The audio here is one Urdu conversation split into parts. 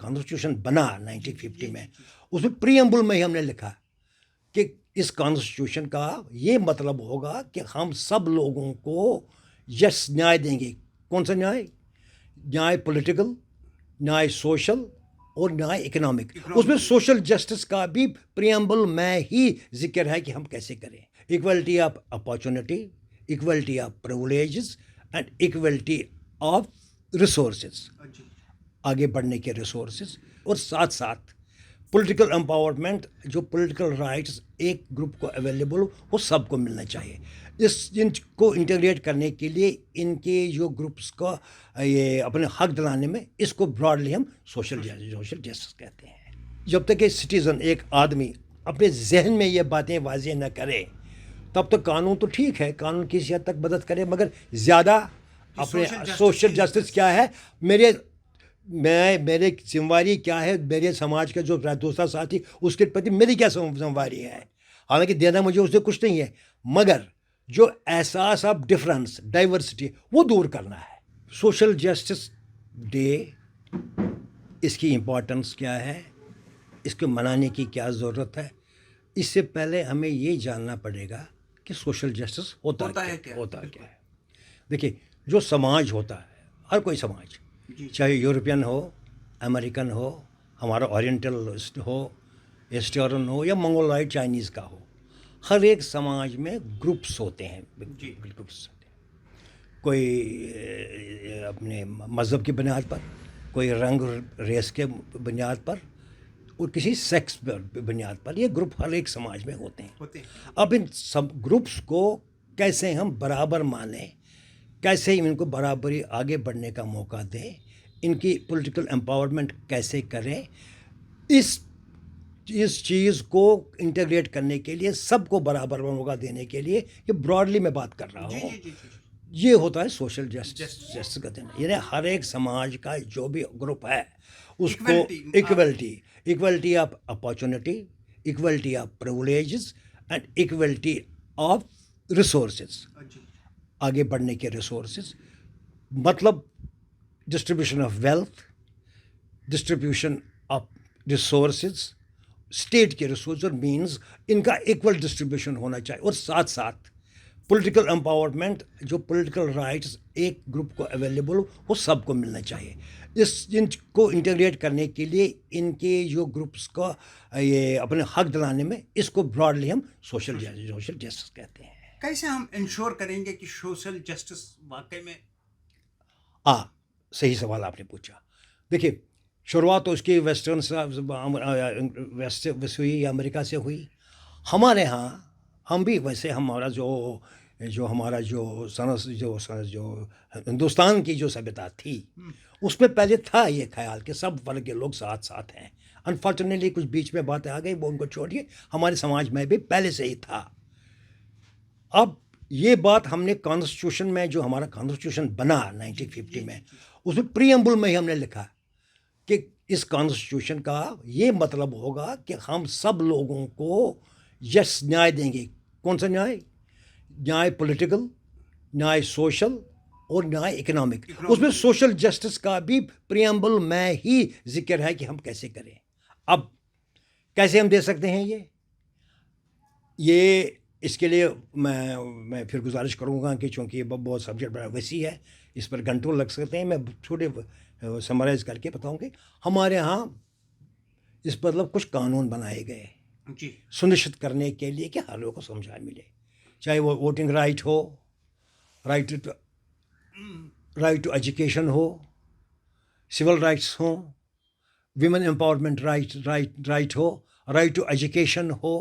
کانسٹیٹیوشن بنا 1950 میں، اس میں پریمبل میں ہی ہم نے لکھا کہ اس کانسٹیٹیوشن کا یہ مطلب ہوگا کہ ہم سب لوگوں کو یس نیائے دیں گے. کون سا نیائے؟ نیائے پولیٹیکل، نیائے سوشل اور نیائے اکنامک. اس میں سوشل جسٹس کا بھی پریمبل میں ہی ذکر ہے کہ ہم کیسے کریں. Equality of opportunity, equality of privileges and equality of resources, آگے بڑھنے کے ریسورسز، اور ساتھ ساتھ پولیٹیکل امپاورمنٹ، جو پولیٹیکل رائٹس ایک گروپ کو اویلیبل وہ سب کو ملنا چاہیے. ان کو انٹیگریٹ کرنے کے لیے ان کے جو گروپس کو یہ اپنے حق دلانے میں، اس کو براڈلی ہم سوشل جسٹس کہتے ہیں. جب تک کہ سٹیزن، ایک آدمی اپنے ذہن میں یہ باتیں واضح نہ کرے تب تک قانون تو ٹھیک ہے، قانون کسی حد تک مدد کرے، مگر زیادہ اپنے سوشل جسٹس کیا ہے، میرے ذمہ داری کیا ہے، میرے سماج کا جو دوسرا ساتھی اس کے پرتی میری کیا ذمہ داری ہے. حالانکہ دینا مجھے اس سے کچھ نہیں ہے، مگر جو احساس آف ڈفرینس، ڈائیورسٹی، وہ دور کرنا ہے. سوشل جسٹس ڈے، اس کی امپورٹنس کیا ہے، اس کو منانے کی کیا ضرورت ہے. اس سے پہلے ہمیں یہ جاننا پڑے گا کہ سوشل جسٹس ہوتا کیا ہے. دیکھیے، جو سماج ہوتا ہے، ہر کوئی سماج، چاہے یورپین ہو، امریکن ہو، ہمارا اورینٹل ہو، ایسٹرن ہو، یا منگولائڈ چائنیز کا ہو، ہر ایک سماج میں گروپس ہوتے ہیں. گروپس کوئی اپنے مذہب کی بنیاد پر، کوئی رنگ ریس کے بنیاد پر، اور کسی سیکس بنیاد پر. یہ گروپ ہر ایک سماج میں ہوتے ہیں. اب ان سب گروپس کو کیسے ہم برابر مانیں، کیسے ان کو برابری آگے بڑھنے کا موقع دیں، ان کی پولیٹیکل امپاورمنٹ کیسے کریں، اس چیز کو انٹیگریٹ کرنے کے لیے، سب کو برابر موقع دینے کے لیے، یہ براڈلی میں بات کر رہا ہوں. یہ ہوتا ہے سوشل جسٹس کا دینا. یعنی ہر ایک سماج کا جو بھی گروپ ہے اس کو equality of opportunity, equality of privileges and equality of resources, آگے بڑھنے کے ریسورسز. مطلب distribution of wealth, distribution of resources, state کے ریسورس اور مینز، ان کا ایکول ڈسٹریبیوشن ہونا چاہیے. اور ساتھ ساتھ پولیٹیکل امپاورمنٹ، جو پولیٹیکل رائٹس ایک گروپ کو اویلیبل وہ سب کو ملنا چاہیے. ان کو انٹیگریٹ کرنے کے لیے ان کے جو گروپس کو یہ اپنے حق دلانے میں، اس کو براڈلی ہم سوشل جسٹس کہتے ہیں. کیسے ہم انشور کریں گے کہ سوشل جسٹس واقعی میں؟ صحیح سوال آپ نے پوچھا. دیکھیے، شروعات تو اس کی ویسٹرن ویسٹ سے ہوئی یا امریکہ سے ہوئی. ہمارے ہاں ہم بھی ویسے، ہمارا جو ہندوستان کی جو سبھیتا تھی، اس میں پہلے تھا یہ خیال کہ سب ورگ کے لوگ ساتھ ساتھ ہیں. انفارچونیٹلی کچھ بیچ میں باتیں آ گئی، وہ ان کو چھوڑیے. ہمارے سماج میں بھی پہلے سے ہی تھا. اب یہ بات ہم نے کانسٹیٹیوشن میں، جو ہمارا کانسٹیٹیوشن بنا 1950 میں، اس میں پریمبل میں ہی ہم نے لکھا کہ اس کانسٹیٹیوشن کا یہ مطلب ہوگا کہ ہم سب لوگوں کو یس نیائے دیں گے. کون سا نیائے؟ نیائے پولیٹیکل، نیائے سوشل اور نیائے اکنامک. اس میں سوشل جسٹس کا بھی پریمبل میں ہی ذکر ہے کہ ہم کیسے کریں. اب کیسے ہم دے سکتے ہیں یہ اس کے لیے میں پھر گزارش کروں گا کہ چونکہ یہ بہت سبجیکٹ بڑا وسیع ہے، اس پر گھنٹوں لگ سکتے ہیں. میں چھوٹے سمرائز کر کے بتاؤں کہ ہمارے ہاں اس مطلب کچھ قانون بنائے گئے سنشچت کرنے کے لیے کہ ہر لوگوں کو سمجھا ملے. چاہے وہ ووٹنگ رائٹ ہو، رائٹ ٹو ایجوکیشن ہو، سول رائٹس ہوں، ویمن امپاورمنٹ رائٹ ہو، رائٹ ٹو ایجوکیشن ہو،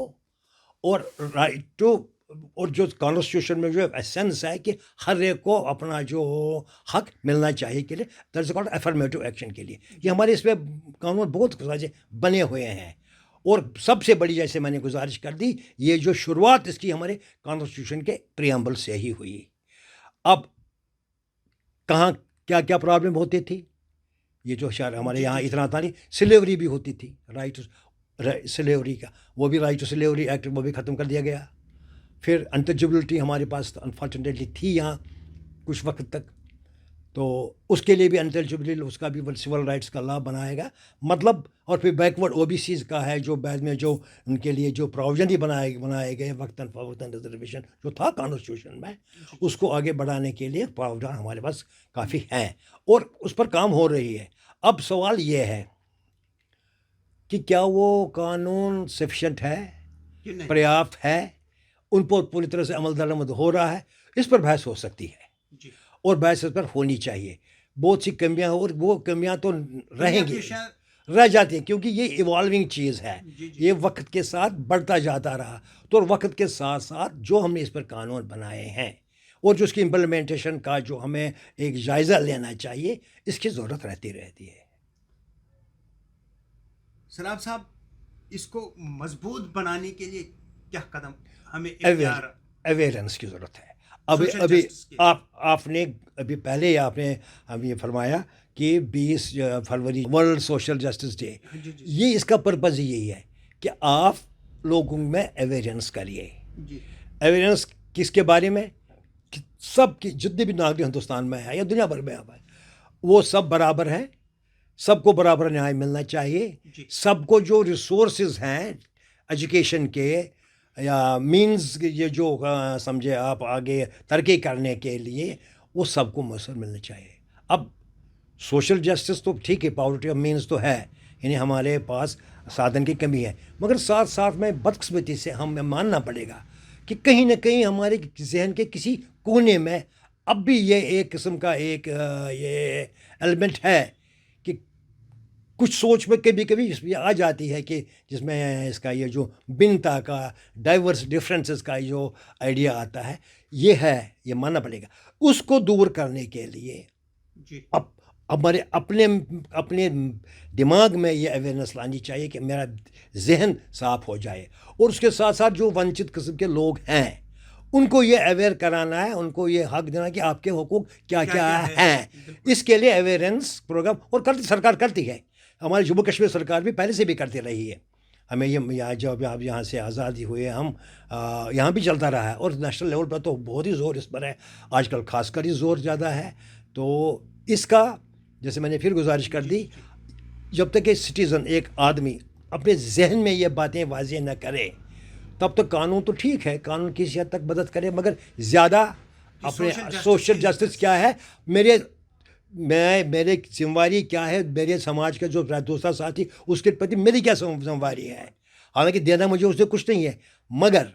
اور رائٹ ٹو، اور جو کانسٹیٹیوشن میں جو ایسنس ہے کہ ہر ایک کو اپنا جو حق ملنا چاہیے کے لیے، that is called affirmative action کے لیے. یہ ہمارے اس پہ قانون بہت بنے ہوئے ہیں. اور سب سے بڑی، جیسے میں نے گزارش کر دی، یہ جو شروعات اس کی ہمارے کانسٹیٹیوشن کے پریمبل سے ہی ہوئی. اب کہاں کیا کیا پرابلم ہوتی تھی، یہ جو شہر ہمارے یہاں اتنا تھا نہیں. سلیوری بھی ہوتی تھی، رائٹ سلیوری کا، وہ بھی رائٹ ٹو سلیوری ایکٹ وہ بھی ختم کر دیا گیا. پھر انٹچبلٹی ہمارے پاس انفارچونیٹلی تھی یہاں کچھ وقت تک، تو اس کے لیے بھی انٹیلیجبل اس کا بھی سول رائٹس کا لا بنائے گا مطلب. اور پھر بیکورڈ او بی سیز کا ہے جو بعد میں جو ان کے لیے جو پراویژن ہی بنائے گئے وقتاً فوقتاً ریزرویشن جو تھا کانسٹیٹیوشن میں, اس کو آگے بڑھانے کے لیے پراوڈان ہمارے پاس کافی ہیں اور اس پر کام ہو رہی ہے. اب سوال یہ ہے کہ کیا وہ قانون سفیشینٹ ہے, پریاپت ہے, ان پر پوری طرح سے عمل درآمد ہو رہا ہے, اس پر بحث ہو سکتی ہے اور بحث اس پر ہونی چاہیے. بہت سی کمیاں اور وہ کمیاں تو رہیں گی, رہ جاتی ہیں کیونکہ یہ ایوالونگ چیز ہے, یہ وقت کے ساتھ بڑھتا جاتا رہا. تو وقت کے ساتھ ساتھ جو ہم نے اس پر قانون بنائے ہیں اور جو اس کی امپلیمنٹیشن کا جو ہمیں ایک جائزہ لینا چاہیے, اس کی ضرورت رہتی ہے. سراب صاحب, اس کو مضبوط بنانے کے لیے کیا قدم ہمیں اویئرنس کی ضرورت ہے. ابھی آپ نے ابھی پہلے آپ نے یہ فرمایا کہ 20 فروری ورلڈ سوشل جسٹس ڈے, یہ اس کا پرپز یہی ہے کہ آپ لوگوں میں اویئرنس کریے. اویئرنس کس کے بارے میں؟ سب کی جتنے بھی ناگرک ہندوستان میں ہے یا دنیا بھر میں ہے وہ سب برابر ہیں, سب کو برابر نیائے ملنا چاہیے. سب کو جو ریسورسز ہیں ایجوکیشن کے یا مینز یہ جو سمجھے آپ آگے ترقی کرنے کے لیے, وہ سب کو میسر ملنا چاہیے. اب سوشل جسٹس تو ٹھیک ہے, پاورٹی آف مینز تو ہے, یعنی ہمارے پاس سادھن کی کمی ہے, مگر ساتھ ساتھ میں بدقسمتی سے ہمیں ماننا پڑے گا کہ کہیں نہ کہیں ہمارے ذہن کے کسی کونے میں اب بھی یہ ایک قسم کا ایک یہ ایلیمنٹ ہے کہ کچھ سوچ میں کبھی کبھی اس آ جاتی ہے کہ جس میں اس کا یہ جو بنتا کا ڈائیورس ڈفرینسز کا جو آئیڈیا آتا ہے, یہ ہے, یہ ماننا پڑے گا. اس کو دور کرنے کے لیے اب ہمارے اپنے دماغ میں یہ اویئرنیس لانی چاہیے کہ میرا ذہن صاف ہو جائے, اور اس کے ساتھ ساتھ جو ونچت قسم کے لوگ ہیں ان کو یہ اویئر کرانا ہے, ان کو یہ حق دینا کہ آپ کے حقوق کیا کیا ہیں. اس کے لیے اویئرنس پروگرام اور سرکار کرتی ہے. ہماری جموں کشمیر سرکار بھی پہلے سے بھی کرتی رہی ہے. ہمیں یہ جب آپ یہاں سے آزادی ہوئے ہم یہاں بھی چلتا رہا ہے, اور نیشنل لیول پر تو بہت ہی زور اس پر ہے آج کل, خاص کر ہی زور زیادہ ہے. تو اس کا جیسے میں نے پھر گزارش کر دی, جب تک کہ سٹیزن ایک آدمی اپنے ذہن میں یہ باتیں واضح نہ کرے تب تک قانون تو ٹھیک ہے, قانون کسی حد تک مدد کرے, مگر زیادہ اپنے سوشل جسٹس کیا ہے, میرے ذمہ داری کیا ہے, میرے سماج کا جو دوسرا ساتھی اس کے پرتی میری کیا ذمہ داری ہے. حالانکہ دینا مجھے اس سے کچھ نہیں ہے, مگر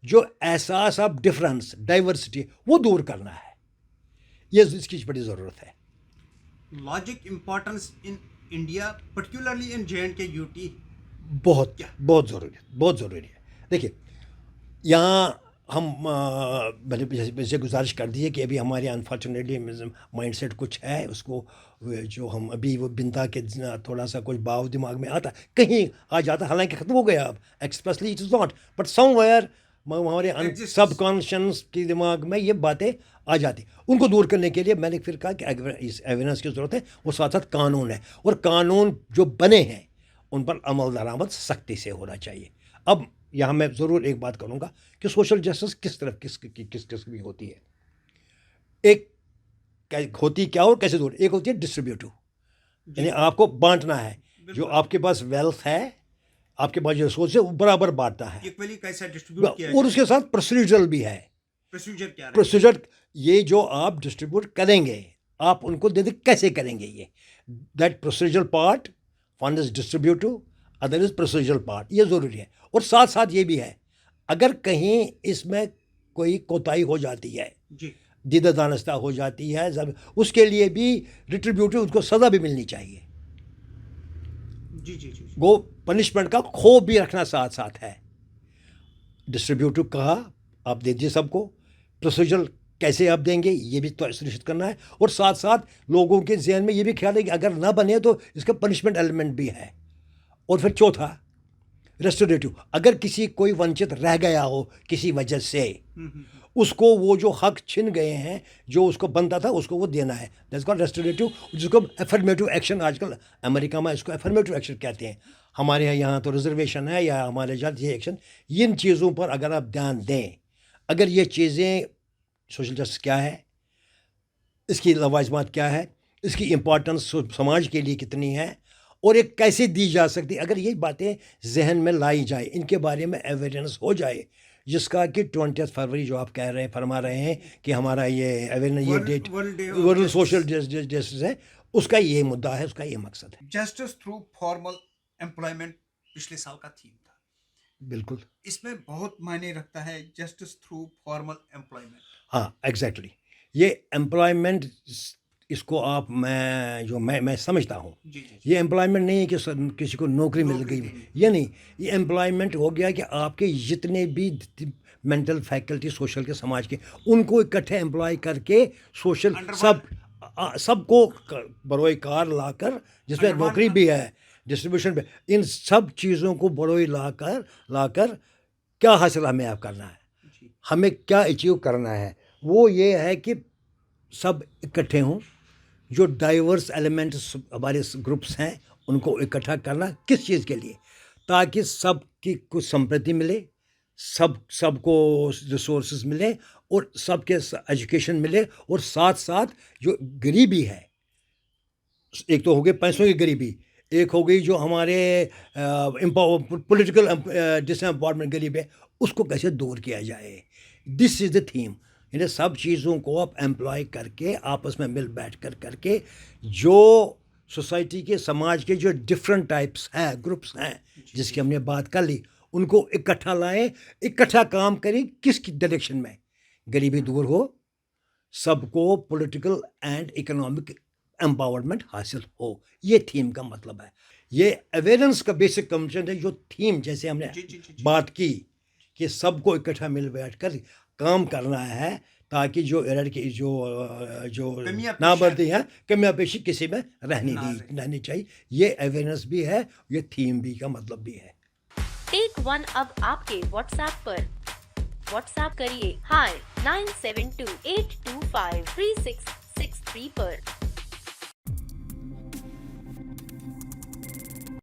جو احساس آف ڈفرینس ڈائیورسٹی وہ دور کرنا ہے, یہ اس کی بڑی ضرورت ہے. Logic importance in India particularly in JNK-UT بہت ضروری ہے. دیکھیے یہاں ہم میں نے جیسے گزارش کر دی ہے کہ ابھی ہمارے انفارچونیٹلی مائنڈ سیٹ کچھ ہے, اس کو جو ہم ابھی وہ بنتا کے تھوڑا سا کچھ باؤ دماغ میں آتا کہیں آ جاتا, حالانکہ ختم ہو گیا اب, expressly it is not, but some where ہمارے سب کانشنس کی دماغ میں یہ باتیں آ جاتی. ان کو دور کرنے کے لیے میں نے پھر کہا کہ اویئرنیس کی ضرورت ہے, وہ ساتھ ساتھ قانون ہے, اور قانون جو بنے ہیں ان پر عمل درآمد سختی سے ہونا چاہیے. اب یہاں میں ضرور ایک بات کروں گا کہ سوشل جسٹس کس قسم کی ہوتی ہے. ایک ہوتی کیا اور کیسے دور, ایک ہوتی ہے ڈسٹریبیوٹو, یعنی آپ کو بانٹنا ہے, جو آپ کے پاس ویلتھ ہے, آپ کے پاس جو ریسورس ہے وہ برابر بانٹنا ہے, اور اس کے ساتھ پروسیجرل بھی ہے. پروسیجر یہ جو آپ ڈسٹریبیوٹ کریں گے آپ ان کو دے دیں, کیسے کریں گے, یہ that procedural part, one is ڈسٹریبیوٹو, other is procedural part, یہ ضروری ہے. اور ساتھ ساتھ یہ بھی ہے اگر کہیں اس میں کوئی کوتاہی ہو جاتی ہے, دیدہ دانستہ ہو جاتی ہے, اس کے لیے بھی ریٹریبیوٹو اس کو سزا بھی ملنی چاہیے. وہ پنشمنٹ کا خوف بھی رکھنا ساتھ ساتھ ہے. ڈسٹریبیوٹو کہا آپ دے دیجیے سب کو, پروسیجر کیسے آپ دیں گے یہ بھی تو سنشچت کرنا ہے, اور ساتھ ساتھ لوگوں کے ذہن میں یہ بھی خیال ہے کہ اگر نہ بنے تو اس کا پنشمنٹ ایلیمنٹ بھی ہے. اور پھر چوتھا ریسٹوریٹو, اگر کسی کوئی ونچت رہ گیا ہو کسی وجہ سے, اس کو وہ جو حق چھن گئے ہیں جو اس کو بنتا تھا اس کو وہ دینا ہے. دیٹس کالڈ ریسٹوریٹو, جس کو افرمیٹو ایکشن, آج کل امریکہ میں اس کو افرمیٹو ایکشن کہتے ہیں, ہمارے یہاں تو ریزرویشن ہے یا ہمارے جات یہ ایکشن. ان چیزوں پر اگر آپ دھیان دیں, اگر یہ چیزیں سوشل جسٹس کیا ہے, اس کی لوازمات کیا ہے, اس کی امپورٹنس سماج کے لیے کتنی ہے, اور ایک کیسے دی جا سکتی. اگر یہ باتیں ذہن میں لائی جائیں, ان کے بارے میں اویئرنیس ہو جائے, جس کا کہ 20 فروری جو آپ کہہ رہے ہیں, فرما رہے ہیں کہ ہمارا یہ اویئرنیس, یہ ڈیٹ ورلڈ سوشل جسٹس ہے, اس کا یہ مدعا ہے, اس کا یہ مقصد ہے. جسٹس تھرو فارمل امپلائمنٹ پچھلے سال کا تھیم تھا. بالکل, اس میں بہت معنی رکھتا ہے جسٹس تھرو فارمل امپلائمنٹ. ہاں ایگزیکٹلی. یہ امپلائمنٹ, اس کو آپ میں سمجھتا ہوں, جی جی یہ امپلائمنٹ نہیں ہے کہ کسی کو نوکری مل گئی, یہ نہیں. یہ امپلائمنٹ ہو گیا کہ آپ کے جتنے بھی مینٹل فیکلٹی سوشل کے سماج کے, ان کو اکٹھے امپلائی کر کے سوشل سب کو بروئے کار لا کر, جس میں نوکری بھی ہے, ڈسٹریبیوشن پہ, ان سب چیزوں کو بروئے لا کر کیا حاصل ہمیں آپ کرنا ہے, ہمیں کیا اچیو کرنا ہے, وہ یہ ہے کہ سب اکٹھے ہوں. جو ڈائیورس ایلیمنٹس ہمارے گروپس ہیں, ان کو اکٹھا کرنا کس چیز کے لیے, تاکہ سب کی کچھ سمپرتی ملے, سب کو ریسورسز ملے, اور سب کے ایجوکیشن ملے, اور ساتھ ساتھ جو غریبی ہے, ایک تو ہو گئی پیسوں کی غریبی, ایک ہو گئی جو ہمارے پولیٹیکل ڈس امپاورمنٹ غریب ہے, اس کو کیسے دور کیا جائے. دس از دا تھیم. انہیں سب چیزوں کو آپ امپلائی کر کے, آپس میں مل بیٹھ کر کے, جو سوسائٹی کے سماج کے جو ڈفرینٹ ٹائپس ہیں, گروپس ہیں, جس کی ہم نے بات کر لی, ان کو اکٹھا لائیں, اکٹھا کام کریں. کس کی ڈائریکشن میں غریبی دور ہو, سب کو پولیٹیکل اینڈ اکنامک امپاورمنٹ حاصل ہو. یہ تھیم کا مطلب ہے. یہ اویئرنس کا بیسک کنسپٹ ہے. جو تھیم جیسے ہم نے بات کی کہ سب کو اکٹھا مل بیٹھ کر کام کرنا ہے, تاکہ جو ایرر کی جو نابردی ہے, کمیاں پیشی کسی میں رہنی چاہیے. یہ اویئرنیس بھی ہے, یہ تھیم بھی کا مطلب بھی ہے. ٹیک ون اب آپ کے واٹس ایپ پر. واٹس ایپ کریے hi 9728253663 پر.